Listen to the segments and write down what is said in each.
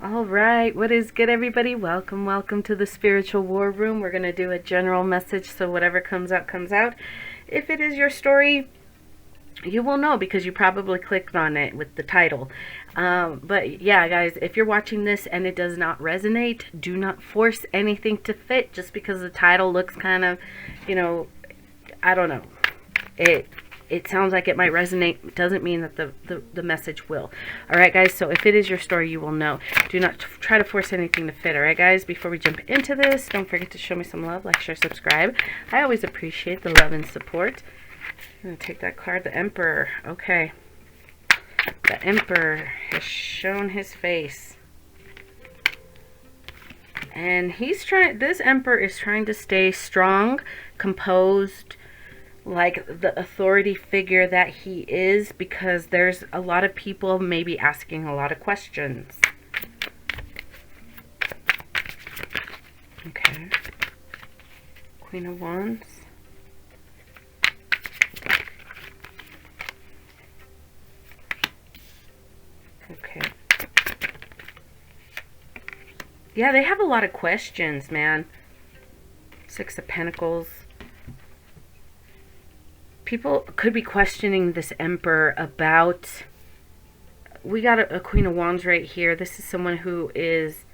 All right, what is good, everybody? Welcome to the spiritual war room. We're going to do a general message, so whatever comes out comes out. If it is your story, you will know because you probably clicked on it with the title. But yeah, guys, if you're watching this and it does not resonate, do not force anything to fit just because the title looks kind of, I don't know. It sounds like it might resonate. Doesn't mean that the message will. All right, guys, so if it is your story, you will know. Do not try to force anything to fit. All right, guys, before we jump into this, don't forget to show me some love, like, share, subscribe. I always appreciate the love and support. I'm going to take that card, the Emperor. Okay. The Emperor has shown his face. And this Emperor is trying to stay strong, composed, like the authority figure that he is, because there's a lot of people maybe asking a lot of questions. Okay. Queen of Wands. Okay. Yeah, they have a lot of questions, man. Six of Pentacles. People could be questioning this Emperor about... We got a Queen of Wands right here. This is someone who is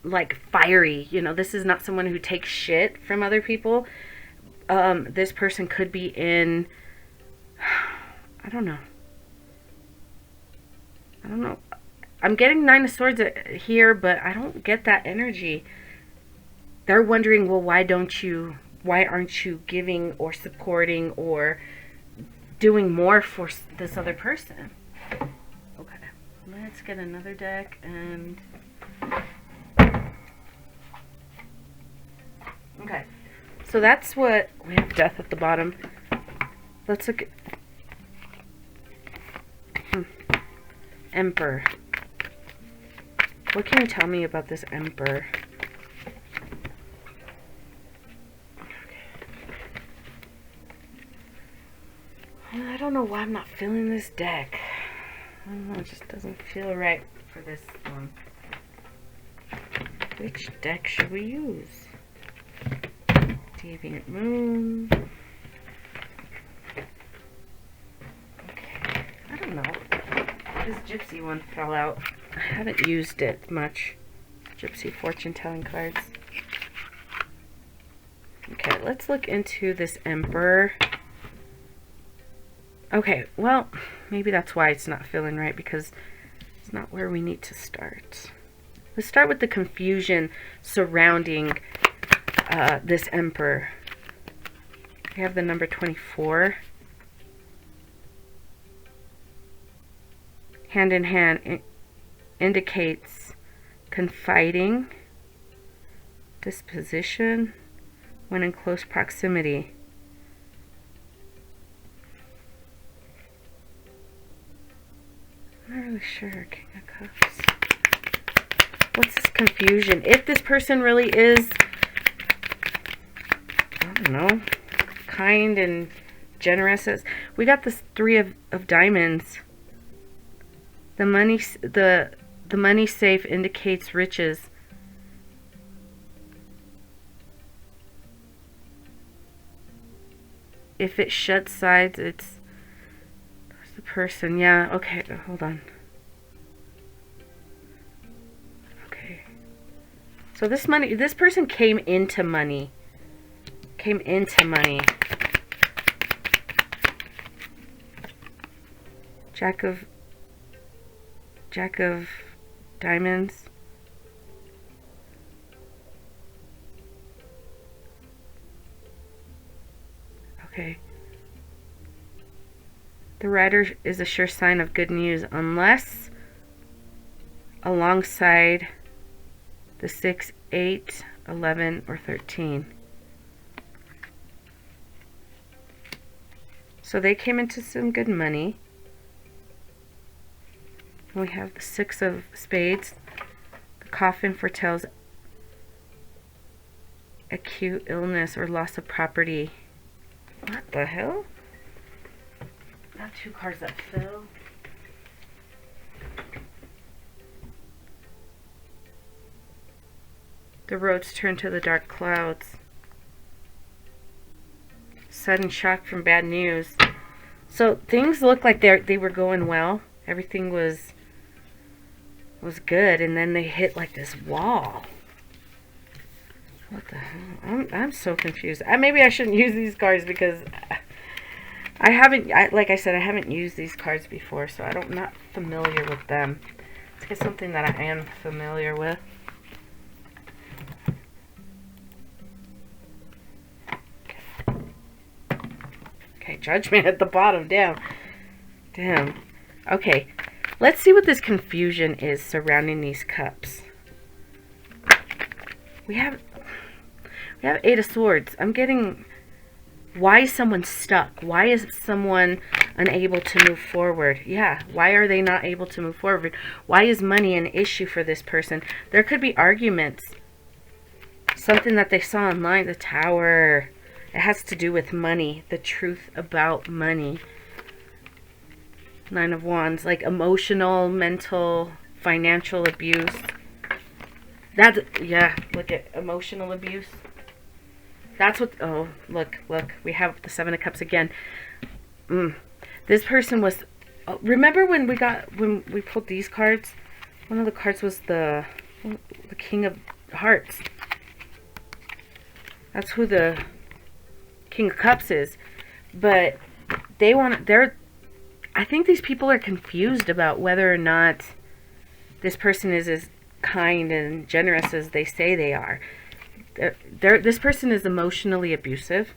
like fiery. This is not someone who takes shit from other people. This person could be in... I don't know. I'm getting Nine of Swords here, but I don't get that energy. They're wondering, well, why aren't you giving or supporting or doing more for this other person? Okay, let's get another deck and... Okay, so that's what... We have Death at the bottom. Let's look at... Emperor. What can you tell me about this Emperor? I don't know why I'm not feeling this deck. I don't know, it just doesn't feel right for this one. Which deck should we use? Deviant Moon. Okay, I don't know. This Gypsy one fell out. I haven't used it much. Gypsy fortune telling cards. Okay, let's look into this Emperor. Okay, well, maybe that's why it's not feeling right, because it's not where we need to start. Let's start with the confusion surrounding this Emperor. We have the number 24. Hand in hand indicates confiding, disposition when in close proximity. I'm not really sure. King of Cups. What's this confusion? If this person really is, I don't know, kind and generous, as we got this Three of Diamonds. The money safe indicates riches. If it shuts sides, it's the person. Yeah, okay, hold on. Okay. So this person came into money. Jack of Diamonds. Okay. The Rider is a sure sign of good news unless alongside the 6, 8, 11, or 13. So they came into some good money. We have the Six of Spades. The coffin foretells acute illness or loss of property. What the hell? Got two cards that fill. The roads turn to the dark clouds. Sudden shock from bad news. So things look like they were going well. Everything was good, and then they hit like this wall. What the hell? I'm so confused. Maybe I shouldn't use these cards because I haven't, like I said, I haven't used these cards before, so I'm not familiar with them. Let's get something that I am familiar with. Okay, Judgment at the bottom. Damn. Okay, let's see what this confusion is surrounding these cups. We have Eight of Swords. I'm getting, why is someone stuck? Why is someone unable to move forward? Yeah, why are they not able to move forward? Why is money an issue for this person? There could be arguments. Something that they saw online, the Tower. It has to do with money, the truth about money. Nine of Wands, like emotional, mental, financial abuse. That's, yeah, look at emotional abuse. That's what, oh, look, we have the Seven of Cups again. This person was, remember when we pulled these cards? One of the cards was the King of Hearts. That's who the King of Cups is. But I think these people are confused about whether or not this person is as kind and generous as they say they are. This person is emotionally abusive.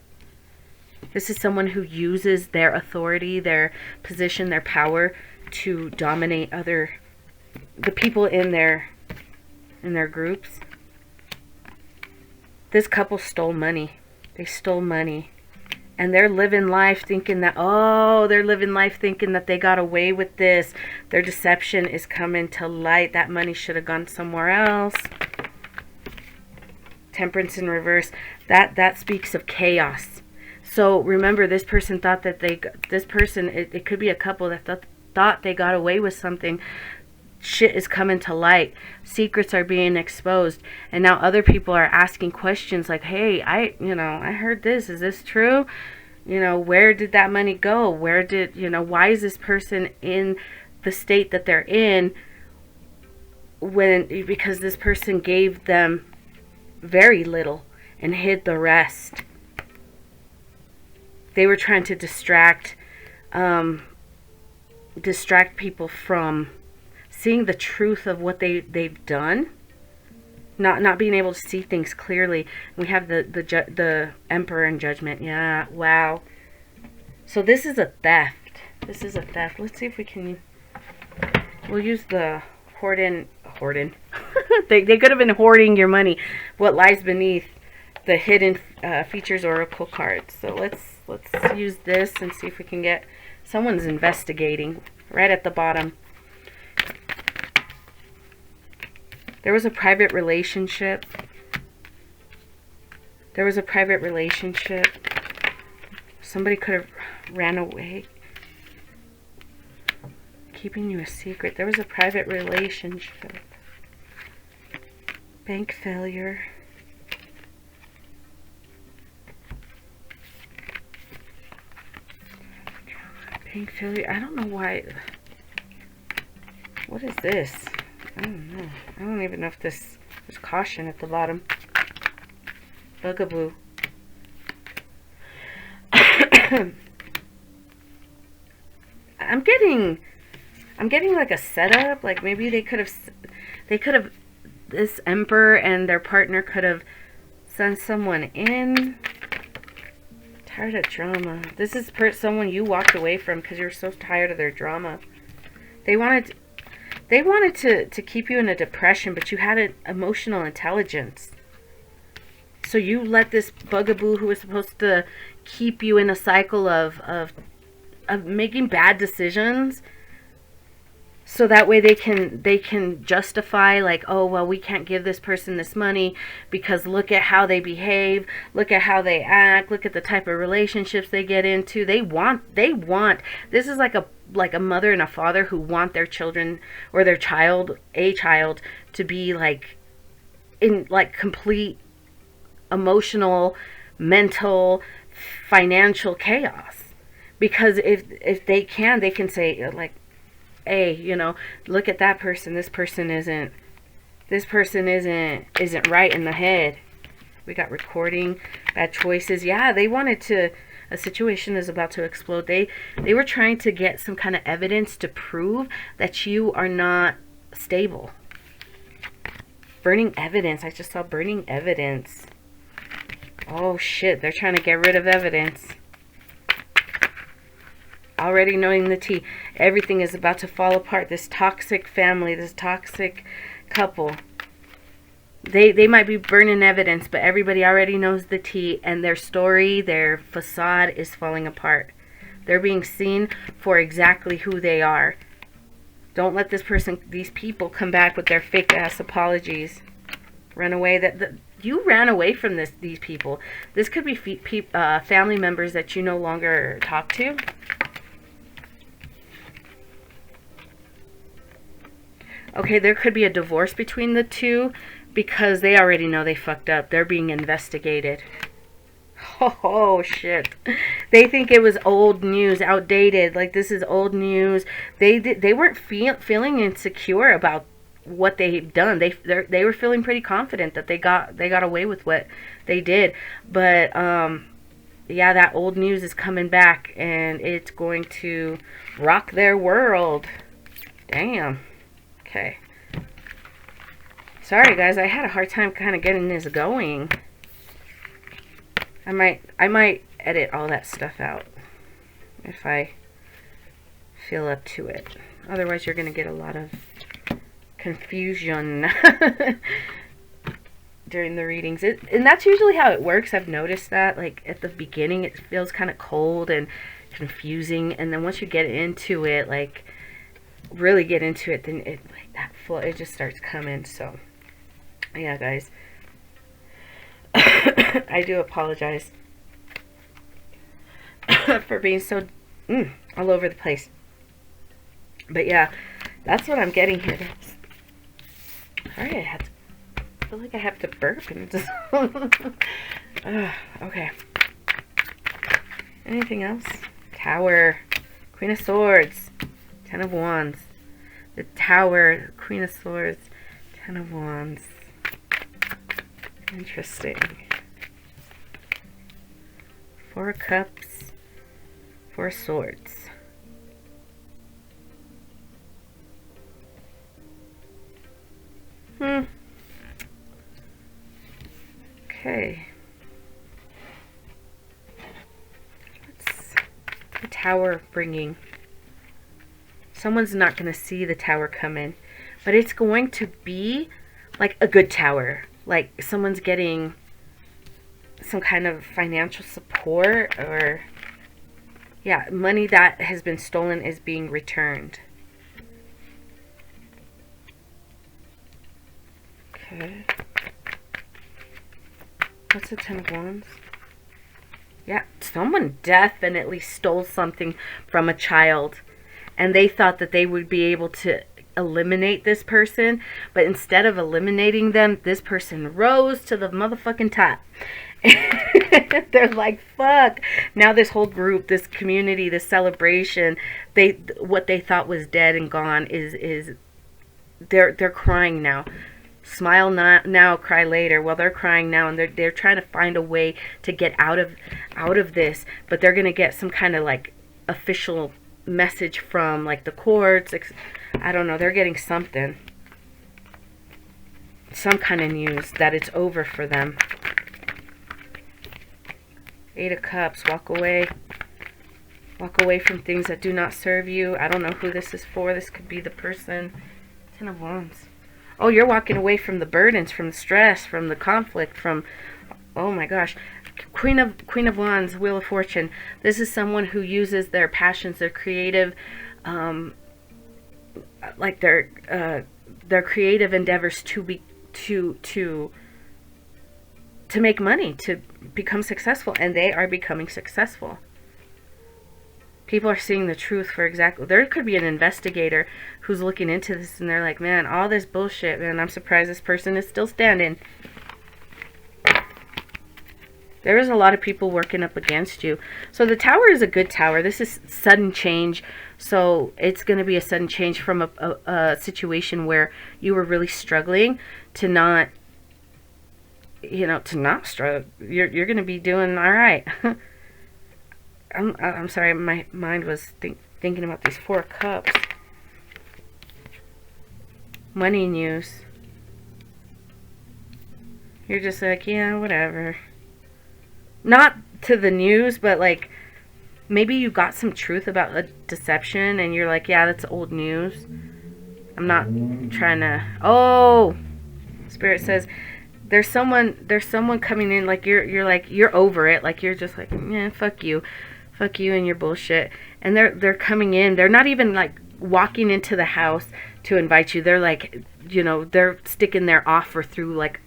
This is someone who uses their authority, their position, their power to dominate the people in their groups. This couple stole money. They stole money. And they're living life thinking that, they got away with this. Their deception is coming to light. That money should have gone somewhere else. Temperance in reverse. That speaks of chaos. So remember, this person thought that it could be a couple that thought they got away with something. Shit is coming to light. Secrets are being exposed. And now other people are asking questions like, hey, I heard this. Is this true? Where did that money go? Why is this person in the state that they're in? Because this person gave them very little and hid the rest. They were trying to distract people from seeing the truth of what they've done, not being able to see things clearly. We have the Emperor in Judgment. Yeah, wow. So this is a theft. Let's see if we can. We'll use the hoarding. they could have been hoarding your money. What lies beneath the hidden features oracle cards. So let's use this and see if we can get. Someone's investigating right at the bottom. There was a private relationship. Somebody could have ran away, keeping you a secret. There was a private relationship. Bank failure. Bank failure. I don't know why. What is this? I don't know. I don't even know if there's caution at the bottom. Bugaboo. I'm getting like a setup. Like maybe they could have, this Emperor and their partner could have sent someone in. Tired of drama. This is someone you walked away from because you're so tired of their drama. They wanted to keep you in a depression, but you had an emotional intelligence. So you let this bugaboo who was supposed to keep you in a cycle of making bad decisions, so that way they can justify, like, oh well, we can't give this person this money because look at how they behave, look at how they act, look at the type of relationships they get into. They want this is like a mother and a father who want their children or a child to be like in like complete emotional, mental, financial chaos. Because if they can say like, hey, you know, look at that person. This person isn't right in the head. We got recording, bad choices. Yeah, they wanted to. A situation is about to explode. They were trying to get some kind of evidence to prove that you are not stable. Burning evidence. I just saw burning evidence. Oh shit, they're trying to get rid of evidence. Already knowing the tea. Everything is about to fall apart. This toxic family, this toxic couple. They might be burning evidence, but everybody already knows the tea, and their story, their facade is falling apart. They're being seen for exactly who they are. Don't let these people come back with their fake ass apologies. Run away. You ran away from these people. This could be family members that you no longer talk to. Okay, there could be a divorce between the two because they already know they fucked up. They're being investigated. Oh, shit. They think it was old news, outdated. Like, this is old news. They weren't feeling insecure about what they've done. They were feeling pretty confident that they got away with what they did. But yeah, that old news is coming back, and it's going to rock their world. Damn. Okay. Sorry guys, I had a hard time kind of getting this going. I might edit all that stuff out if I feel up to it. Otherwise you're going to get a lot of confusion during the readings. And that's usually how it works. I've noticed that, like, at the beginning it feels kind of cold and confusing, and then once you get into it, like really get into it, then it like that flow, it just starts coming. So yeah guys, I do apologize for being so all over the place, but yeah, that's what I'm getting here. Sorry, I feel like I have to burp and just okay. Anything else? Tower, Queen of Swords, Ten of Wands, the Tower, Queen of Swords, Ten of Wands. Interesting. Four of Cups, Four of Swords. Okay. What's the Tower bringing? Someone's not going to see the Tower come in, but it's going to be like a good tower. Like someone's getting some kind of financial support, or yeah, money that has been stolen is being returned. Okay. What's the Ten of Wands? Yeah, someone definitely stole something from a child, and they thought that they would be able to eliminate this person, but instead of eliminating them, this person rose to the motherfucking top. They're like, fuck. Now this whole group, this community, this celebration, what they thought was dead and gone is they're crying now. Smile now, cry later. Well, they're crying now, and they're trying to find a way to get out of this, but they're gonna get some kind of like official message from like the courts. I don't know. They're getting something, some kind of news that it's over for them. Eight of Cups. Walk away. Walk away from things that do not serve you. I don't know who this is for. This could be the person. Ten of Wands. Oh, you're walking away from the burdens, from the stress, from the conflict, from, oh my gosh. Queen of Wands, Wheel of Fortune. This is someone who uses their passions, their creative, like their creative endeavors to make money, to become successful, and they are becoming successful. People are seeing the truth for exactly. There could be an investigator who's looking into this and they're like, man, all this bullshit, man, I'm surprised this person is still standing. There is a lot of people working up against you. So the Tower is a good Tower. This is sudden change. So it's going to be a sudden change from a situation where you were really struggling to not, you know, to not struggle. You're going to be doing all right. I'm sorry, my mind was thinking about these 4 cups. Money news. You're just like, yeah, whatever. Not to the news, but like maybe you got some truth about a deception and you're like, yeah, that's old news. I'm not trying to. Oh, Spirit says there's someone coming in, like you're like, you're over it, like you're just like, yeah, fuck you and your bullshit. And they're coming in. They're not even like walking into the house to invite you. They're like, you know, they're sticking their offer through like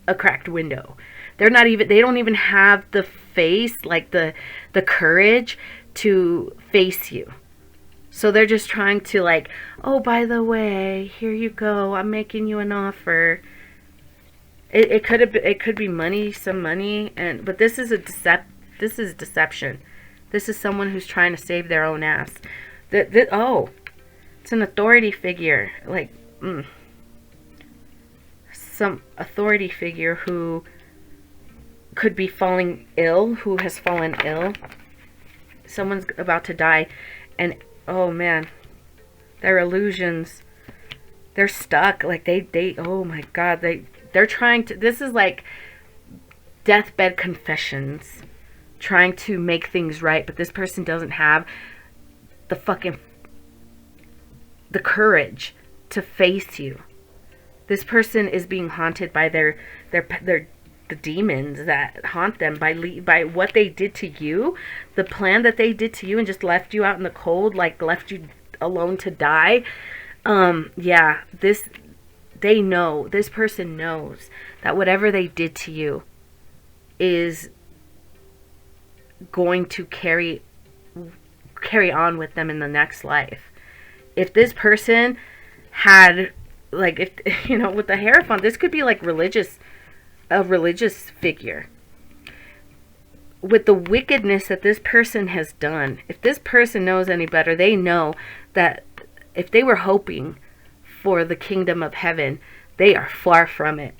a cracked window. They're not even, they don't even have the face, like the courage to face you. So they're just trying to like, oh, by the way, here you go, I'm making you an offer. It could be money, some money, but this is this is deception. This is someone who's trying to save their own ass. Oh, it's an authority figure, like some authority figure who could be falling ill, who has fallen ill. Someone's about to die, and oh man, their illusions, they're stuck. Like they oh my god, they're trying to, this is like deathbed confessions, trying to make things right, but this person doesn't have the courage to face you. This person is being haunted by the demons that haunt them by what they did to you, the plan that they did to you, and just left you out in the cold, like left you alone to die. Yeah, this person knows that whatever they did to you is going to carry on with them in the next life. If this person had, like, if you know, with the Hierophant, this could be like a religious figure. With the wickedness that this person has done, if this person knows any better, they know that if they were hoping for the kingdom of heaven, they are far from it.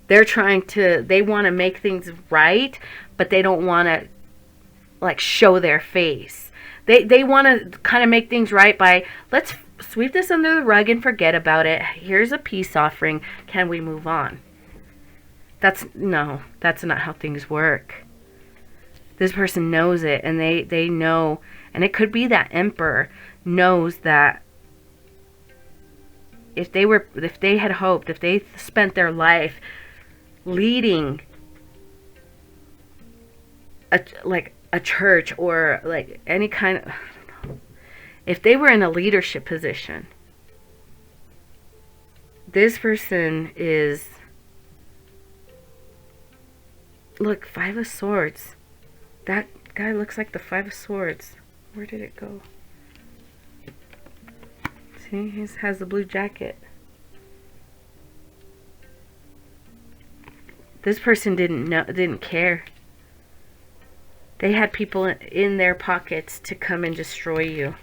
They want to make things right, but they don't want to like show their face. They want to kind of make things right by, let's sweep this under the rug and forget about it. Here's a peace offering. Can we move on? That's not how things work. This person knows it, and they know, and it could be that Emperor knows that if they had hoped, if they spent their life leading a church or like any kind of, I don't know, if they were in a leadership position, this person is, look, 5 of Swords. That guy looks like the 5 of Swords. Where did it go? See, he has the blue jacket. This person didn't care. They had people in their pockets to come and destroy you.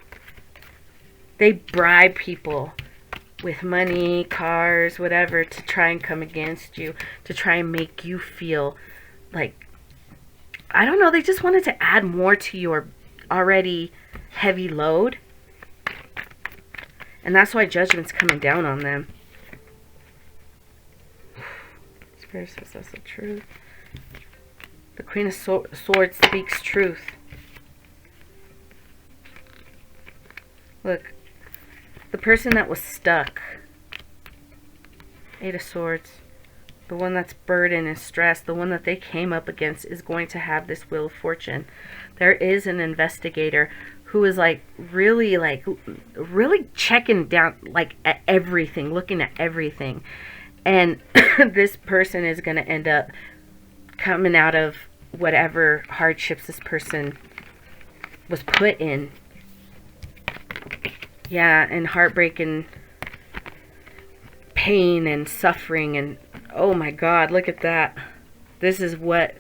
They bribe people with money, cars, whatever, to try and come against you, to try and make you feel like, I don't know, they just wanted to add more to your already heavy load. And that's why judgment's coming down on them. Spirit says that's the truth. The Queen of Swords speaks truth. Look, the person that was stuck, 8 of Swords, the one that's burdened and stressed, the one that they came up against is going to have this Wheel of Fortune. There is an investigator who is really checking down like at everything, looking at everything. And this person is going to end up coming out of whatever hardships this person was put in. Yeah, and heartbreak and pain and suffering, and oh my God, look at that. This is what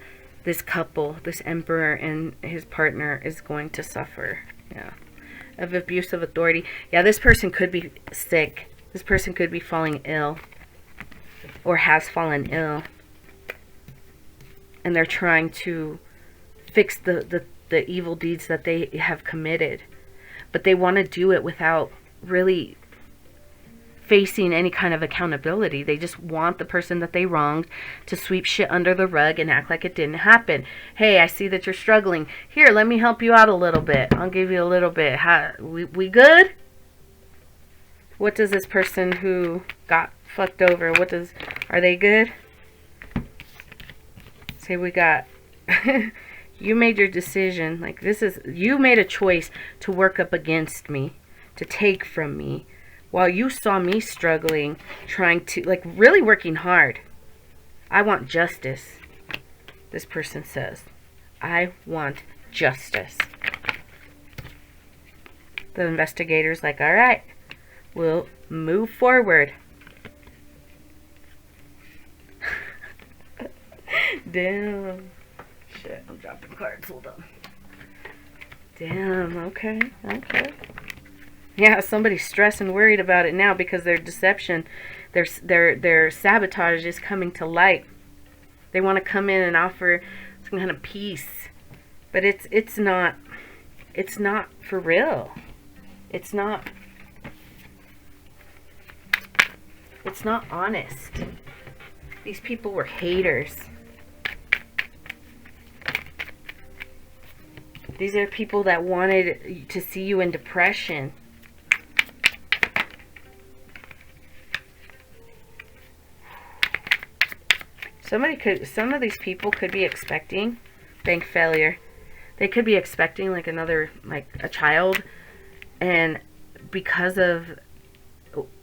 this couple, this emperor and his partner, is going to suffer. Yeah. Of abuse of authority. Yeah, this person could be sick. This person could be falling ill, or has fallen ill, and they're trying to fix the evil deeds that they have committed, but they want to do it without really facing any kind of accountability. They just want the person that they wronged to sweep shit under the rug and act like it didn't happen. Hey, I see that you're struggling. Here, let me help you out a little bit. I'll give you a little bit. We good? What does this person who got fucked over, are they good? Say we got, you made your decision. Like, you made a choice to work up against me, to take from me, while you saw me struggling, trying to, like, really working hard. I want justice, this person says. I want justice. The investigator's like, all right, we'll move forward. Damn. Shit, I'm dropping cards. Hold on. Damn, okay. Yeah, somebody's stressed and worried about it now because their deception, their sabotage is coming to light. They want to come in and offer some kind of peace, but it's not for real. It's not honest. These people were haters. These are people that wanted to see you in depression. Some of these people could be expecting bank failure. They could be expecting like a child, and because of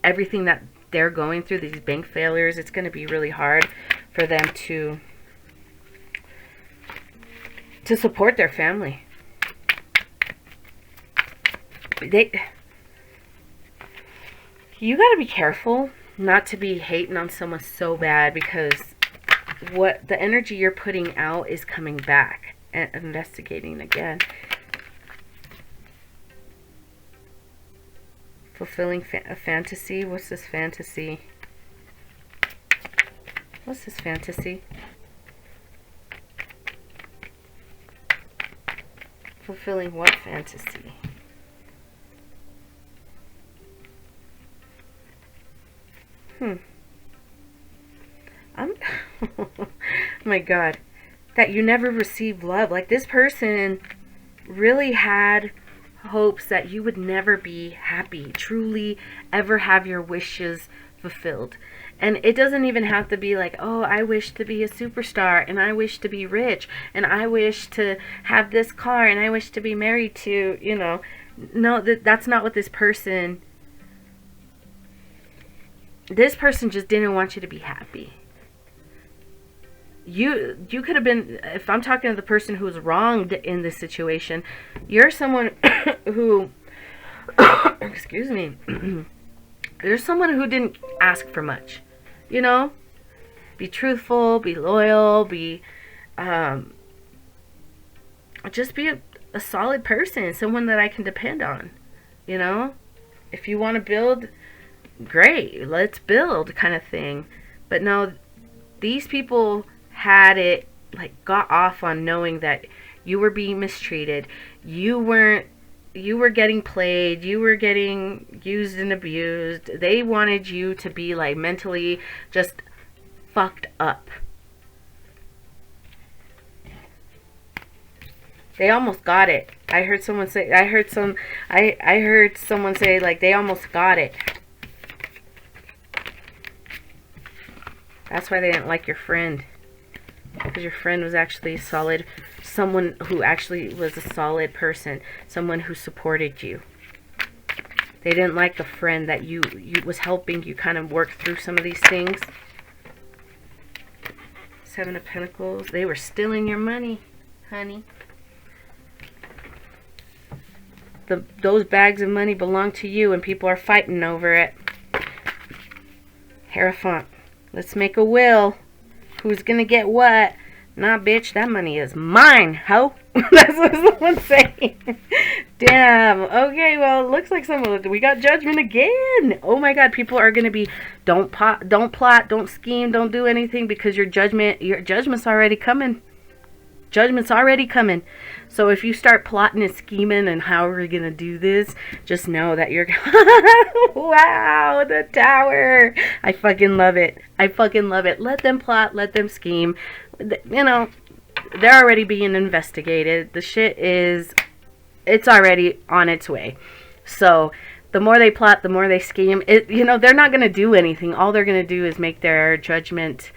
everything that they're going through, these bank failures, it's going to be really hard for them to support their family. You got to be careful not to be hating on someone so bad, because what the energy you're putting out is coming back. And investigating again. Fulfilling a fantasy. What's this fantasy? What's this fantasy? Fulfilling what fantasy? My God, that you never received love. Like, this person really had hopes that you would never be happy, truly ever have your wishes fulfilled. And it doesn't even have to be like, oh, I wish to be a superstar, and I wish to be rich, and I wish to have this car, and I wish to be married to, you know. No, that's not what this person just didn't want you to be happy. You could have been, if I'm talking to the person who's wronged in this situation, you're someone who, excuse me, you're someone who didn't ask for much, you know? Be truthful, be loyal, just be a solid person, someone that I can depend on, you know? If you want to build, great, let's build, kind of thing. But no, these people had it, like, got off on knowing that you were being mistreated. You were getting played. You were getting used and abused. They wanted you to be, like, mentally just fucked up. They almost got it. I heard someone say, I heard someone say, like, they almost got it. That's why they didn't like your friend. Because your friend was actually solid, someone who actually was a solid person, someone who supported you. They didn't like the friend that you was helping you kind of work through some of these things. Seven of Pentacles. They were stealing your money, honey. those bags of money belong to you and people are fighting over it. Hierophant. Let's make a will. Who's gonna get what? Nah, bitch, that money is mine, ho. That's what someone's saying. Damn. Okay, well, it looks like we got judgment again. Oh my god, people are gonna be don't plot, don't scheme, don't do anything because your judgment's already coming. Judgment's already coming. So if you start plotting and scheming and how are we going to do this, just know that you're... Wow, the Tower. I fucking love it. I fucking love it. Let them plot. Let them scheme. You know, they're already being investigated. The shit is... It's already on its way. So the more they plot, the more they scheme. You know, they're not going to do anything. All they're going to do is make their judgment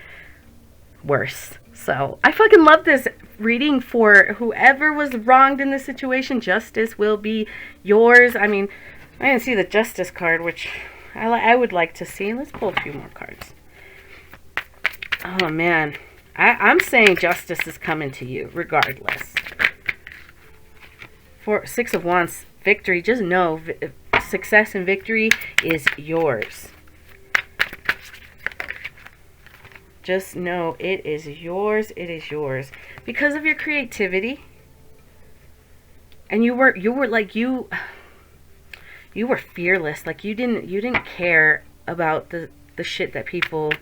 worse. So I fucking love this reading for whoever was wronged in this situation. Justice will be yours. I mean, I didn't see the justice card, which I would like to see. Let's pull a few more cards. Oh man, I'm saying justice is coming to you regardless. For Six of Wands, victory. Just know success and victory is yours. Just know it is yours. It is yours because of your creativity. And you were fearless. Like you didn't care about the shit that people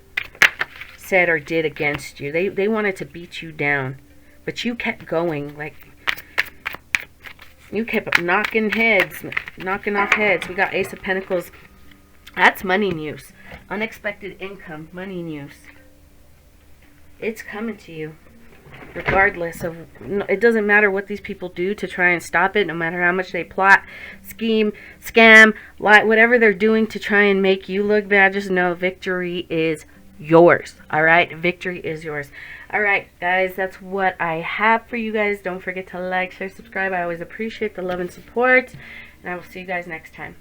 said or did against you. They wanted to beat you down, but you kept going. Like you kept knocking off heads. We got Ace of Pentacles. That's money news. Unexpected income, money news. It's coming to you regardless of, it doesn't matter what these people do to try and stop it, no matter how much they plot, scheme, scam, lie, whatever they're doing to try and make you look bad. Just know victory is yours. All right, victory is yours. All right, guys, that's what I have for you guys. Don't forget to like, share, subscribe. I always appreciate the love and support, and I will see you guys next time.